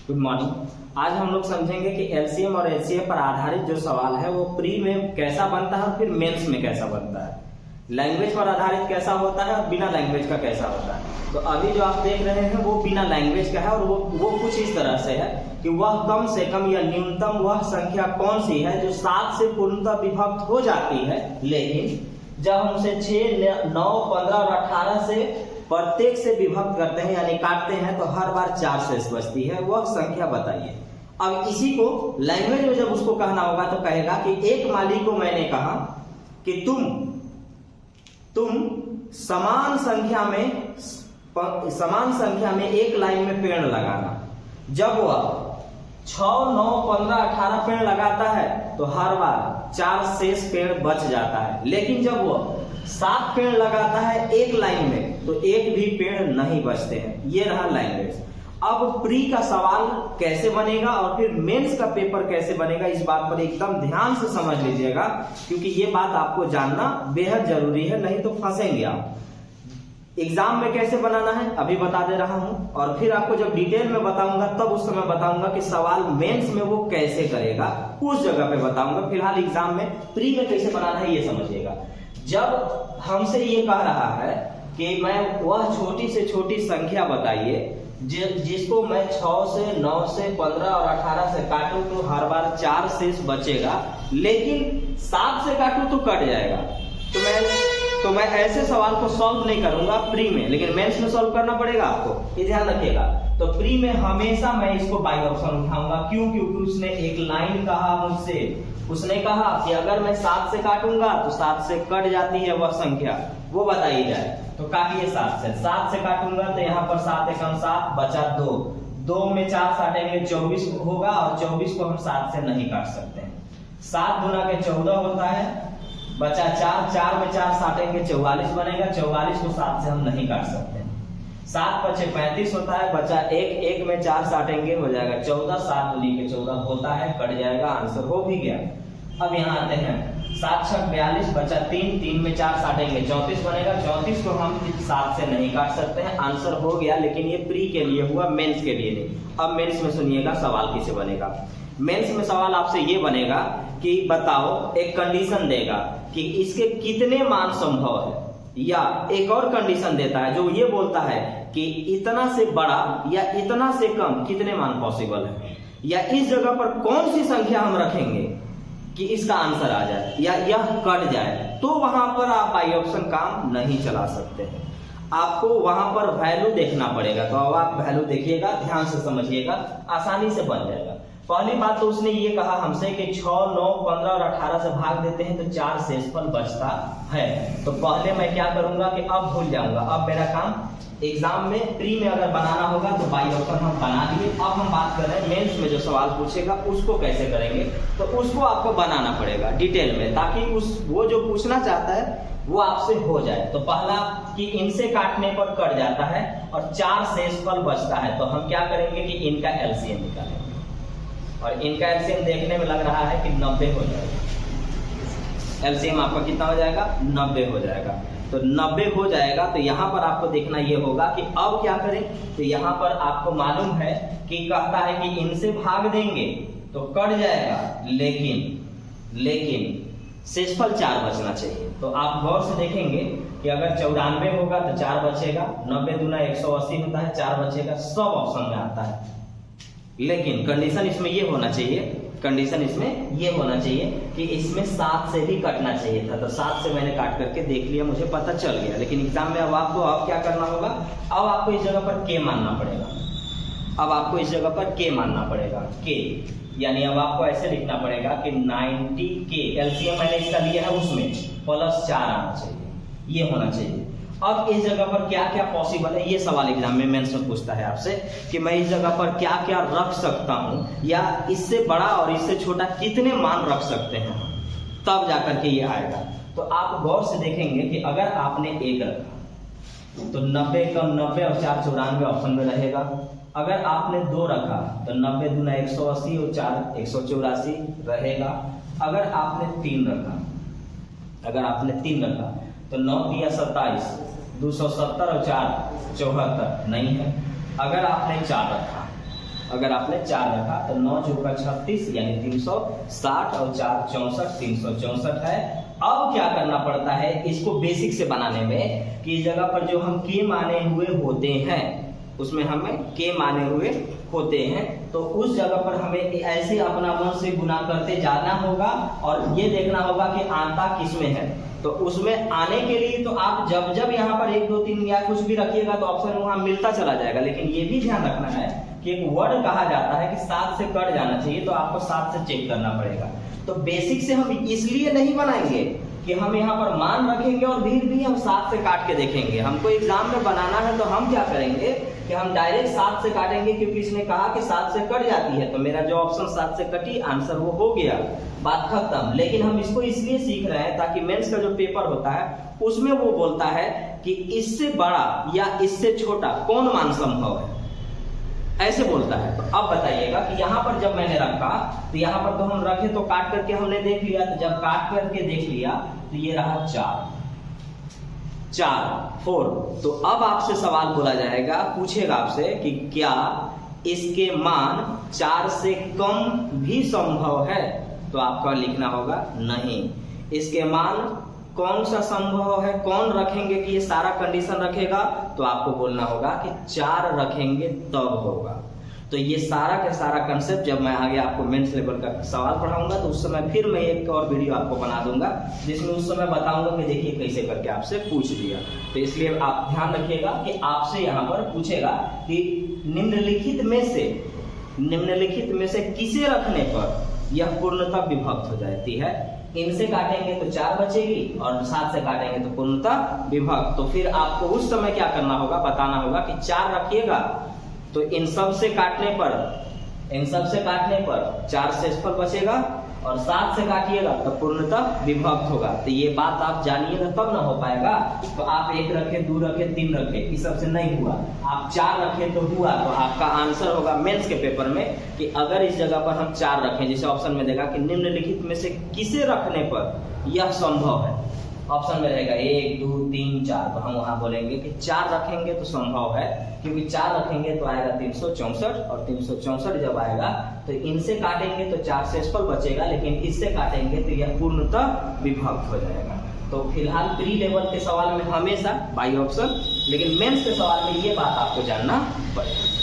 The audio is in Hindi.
Good morning. आज हम लोग समझेंगे कि एलसीएम और एचसीएफ पर आधारित जो सवाल है वो प्री में कैसा बनता है और फिर मेंस में कैसा बनता है। लैंग्वेज पर आधारित कैसा होता है और बिना लैंग्वेज का कैसा होता है। तो अभी जो आप देख रहे हैं वो बिना लैंग्वेज का है और वो कुछ इस तरह से है कि वह कम से कम या न्यूनतम वह संख्या कौन सी है जो 7 से पूर्णतः विभक्त हो जाती है, लेकिन जब हम उसे 6, 9, 15 और 18 से प्रत्येक से विभक्त करते हैं यानी काटते हैं तो हर बार 4 शेष बचती है, वह संख्या बताइए। अब इसी को लैंग्वेज में जब उसको कहना होगा तो कहेगा कि एक माली को मैंने कहा कि तुम समान संख्या में एक लाइन में पेड़ लगाना। जब वह 6, 9, 15, 18 पेड़ लगाता है तो हर बार 4 शेष पेड़ बच जाता है, लेकिन जब वह 7 पेड़ लगाता है एक लाइन में तो एक भी पेड़ नहीं बचते हैं। ये रहा लैंग्वेज। अब प्री का सवाल कैसे बनेगा और फिर मेंस का पेपर कैसे बनेगा, इस बात पर एकदम ध्यान से समझ लीजिएगा, क्योंकि ये बात आपको जानना बेहद जरूरी है, नहीं तो फंसेंगे आप। एग्जाम में कैसे बनाना है अभी बता दे रहा हूं और फिर आपको जब डिटेल में बताऊंगा तब उस समय बताऊंगा कि सवाल मेंस में वो कैसे करेगा, उस जगह पे बताऊंगा। फिलहाल एग्जाम में प्री में कैसे बनाना है ये समझिएगा। जब हमसे ये कह रहा है कि मैं वह छोटी से छोटी संख्या बताइए जिसको मैं 6 से 9 से 15 और 18 से काटूं तो हर बार 4 शेष बचेगा, लेकिन 7 से काटूं तो कट जाएगा, तो मैं ऐसे सवाल को सॉल्व नहीं करूंगा प्री में, लेकिन मेंस में सॉल्व करना पड़ेगा आपको, ये ध्यान रखिएगा। तो प्री में हमेशा मैं इसको बाई ऑप्शन उठाऊंगा। क्यों? क्योंकि उसने एक लाइन कहा मुझसे, उसने कहा कि अगर मैं 7 से काटूंगा तो 7 से कट जाती है वह संख्या, वो बताई जाए। तो काटिए 7 से काटूंगा तो यहाँ पर 7 एकम 7 बचा 2 में 4 काटेंगे 24 होगा और 24 को हम 7 से नहीं काट सकते हैं। 7 गुना के 14 होता है, बचा 4 में 4 काटेंगे 44 बनेगा, 44 को 7 से हम नहीं काट सकते हैं। 7 बचे 35 होता है, बचा 1 में 4 काटेंगे हो जाएगा 14, 7 दूनी के 14 होता है, कट जाएगा, आंसर हो भी गया। अब यहाँ आते हैं 7 6 42 बचा 3 में 4 काटेंगे 34 बनेगा, 34 को हम 7 से नहीं काट सकते हैं, आंसर हो गया। लेकिन ये प्री के लिए हुआ, मेंस के लिए नहीं। अब मेंस में सुनिएगा सवाल कैसे बनेगा। मेंस में सवाल आपसे ये बनेगा कि बताओ, एक कंडीशन देगा कि इसके कितने मान संभव है, या एक और कंडीशन देता है जो ये बोलता है कि इतना से बड़ा या इतना से कम कितने मान पॉसिबल है, या इस जगह पर कौन सी संख्या हम रखेंगे कि इसका आंसर आ जाए या यह कट जाए। तो वहां पर आप बाई ऑप्शन काम नहीं चला सकते हैं, आपको वहां पर वैल्यू देखना पड़ेगा। तो अब आप वैल्यू देखिएगा, ध्यान से समझिएगा, आसानी से बन जाएगा। पहली बात तो उसने ये कहा हमसे कि 6, 9, 15 और 18 से भाग देते हैं तो 4 शेषफल बचता है। तो पहले मैं क्या करूंगा कि अब भूल जाऊंगा। अब मेरा काम एग्जाम में प्री में अगर बनाना होगा तो बाई ऑप्शन हम बना लिए। अब हम बात कर रहे हैं मेंस में जो सवाल पूछेगा उसको कैसे करेंगे, तो उसको आपको बनाना पड़ेगा डिटेल में, ताकि वो जो पूछना चाहता है वो आपसे हो जाए। तो पहला कि इनसे काटने पर कट जाता है और 4 शेषफल बचता है, तो हम क्या करेंगे कि इनका एलसीएम निकालेंगे और इनका एलसीएम देखने में लग रहा है कि 90 हो जाएगा। एलसीएम आपका कितना हो जाएगा? 90 हो जाएगा। तो 90 हो जाएगा तो यहाँ पर आपको देखना ये होगा कि अब क्या करें। तो यहाँ पर आपको मालूम है कि कहता है कि इनसे भाग देंगे तो कट जाएगा, लेकिन शेषफल 4 बचना चाहिए। तो आप गौर से देखेंगे कि अगर 94 होगा तो 4 बचेगा, 90 दूना 180 होता है, 4 बचेगा, सब ऑप्शन में आता है। लेकिन कंडीशन इसमें ये होना चाहिए कि इसमें 7 से भी कटना चाहिए था। तो 7 से मैंने काट करके देख लिया, मुझे पता चल गया। लेकिन एग्जाम में अब आपको क्या करना होगा, अब आपको इस जगह पर के मानना पड़ेगा। के यानी अब आपको ऐसे लिखना पड़ेगा कि 90 के एलसीएम मैंने इसका लिया है, उसमें प्लस 4 आना चाहिए, ये होना चाहिए। अब इस जगह पर क्या क्या पॉसिबल है, ये सवाल एग्जाम में मेंस में पूछता है आपसे कि मैं इस जगह पर क्या क्या रख सकता हूं, या इससे बड़ा और इससे छोटा कितने मान रख सकते हैं, तब जाकर के ये आएगा। तो आप गौर से देखेंगे कि अगर आपने 1 रखा तो 90 कम 90 और 4 94 ऑप्शन में रहेगा। अगर आपने 2 रखा तो 90 दूना 180 और 4 184 रहेगा। अगर आपने 3 रखा तो 9 दिया 27, 270 और 4 74 नहीं है। अगर आपने 4 रखा अगर आपने 4 रखा तो 9 चौका 36 यानी 360 और 4 64 364 है। अब क्या करना पड़ता है इसको बेसिक से बनाने में कि इस जगह पर जो हम के माने हुए होते हैं उसमें हमें के माने हुए होते हैं तो उस जगह पर हमें ऐसे अपना मन से गुना करते जाना होगा और ये देखना होगा कि आता किस में है। तो उसमें आने के लिए तो आप जब जब यहाँ पर 1 2 3 या कुछ भी रखिएगा तो ऑप्शन वहां मिलता चला जाएगा, लेकिन ये भी ध्यान रखना है कि एक वर्ड कहा जाता है कि 7 से कट जाना चाहिए, तो आपको 7 से चेक करना पड़ेगा। तो बेसिक से हम इसलिए नहीं बनाएंगे कि हम यहाँ पर मान रखेंगे और भी हम 7 से काट के देखेंगे। हमको एग्जाम में बनाना है तो हम क्या करेंगे कि हम डायरेक्ट 7 से काटेंगे, क्योंकि इसने कहा कि 7 से कट जाती है, तो मेरा जो ऑप्शन 7 से कटी आंसर वो हो गया, बात खत्म। लेकिन हम इसको इसलिए सीख रहे हैं ताकि मेंस का जो पेपर होता है उसमें वो बोलता है कि इससे बड़ा या इससे छोटा कौन मान संभव है, ऐसे बोलता है। तो अब बताइएगा कि यहाँ पर जब मैंने रखा तो यहाँ पर तो हम रखे तो काट करके हमने देख लिया, तो जब काट करके देख लिया तो ये रहा 4। तो अब आपसे सवाल बोला जाएगा, पूछेगा आपसे कि क्या इसके मान 4 से कम भी संभव है, तो आपका लिखना होगा नहीं। इसके मान कौन सा संभव है, कौन रखेंगे कि ये सारा कंडीशन रखेगा, तो आपको बोलना होगा कि 4 रखेंगे तब होगा। तो ये सारा का सारा कंसेप्ट जब मैं आगे आपको मेंस लेवल का सवाल पढ़ाऊंगा तो उस समय फिर मैं एक और वीडियो आपको बना दूंगा जिसमें उस समय बताऊंगा कि देखिए कैसे करके आपसे पूछ लिया। तो इसलिए आप ध्यान रखिएगा कि आपसे यहाँ पर पूछेगा कि निम्नलिखित में से किसे रखने पर यह पूर्णतः विभक्त हो जाती है। इनसे काटेंगे तो 4 बचेगी और 7 से काटेंगे तो पूर्णतः विभक्त। तो फिर आपको उस समय क्या करना होगा, बताना होगा कि 4 रखिएगा तो इन सब से काटने पर 4 शेषफल बचेगा और 7 से काटिएगा तो पूर्णतः विभक्त होगा। तो ये बात आप जानिएगा तब ना हो पाएगा। तो आप 1 रखे, 2 रखे, 3 रखे, इस सब से नहीं हुआ, आप 4 रखे तो हुआ। तो आपका आंसर होगा मेंस के पेपर में कि अगर इस जगह पर हम 4 रखें, जैसे ऑप्शन में देगा कि निम्नलिखित में से किसे रखने पर यह संभव है, ऑप्शन में रहेगा 1 2 3 4, तो हम वहां बोलेंगे कि 4 रखेंगे तो संभव है, क्योंकि 4 रखेंगे तो आएगा 364 और 364 जब आएगा तो इनसे काटेंगे तो 4 शेषफल बचेगा, लेकिन इससे काटेंगे तो यह पूर्णतः विभक्त हो जाएगा। तो फिलहाल प्री लेवल के सवाल में हमेशा बाई ऑप्शन, लेकिन मेंस के सवाल में ये बात आपको जानना पड़ेगा।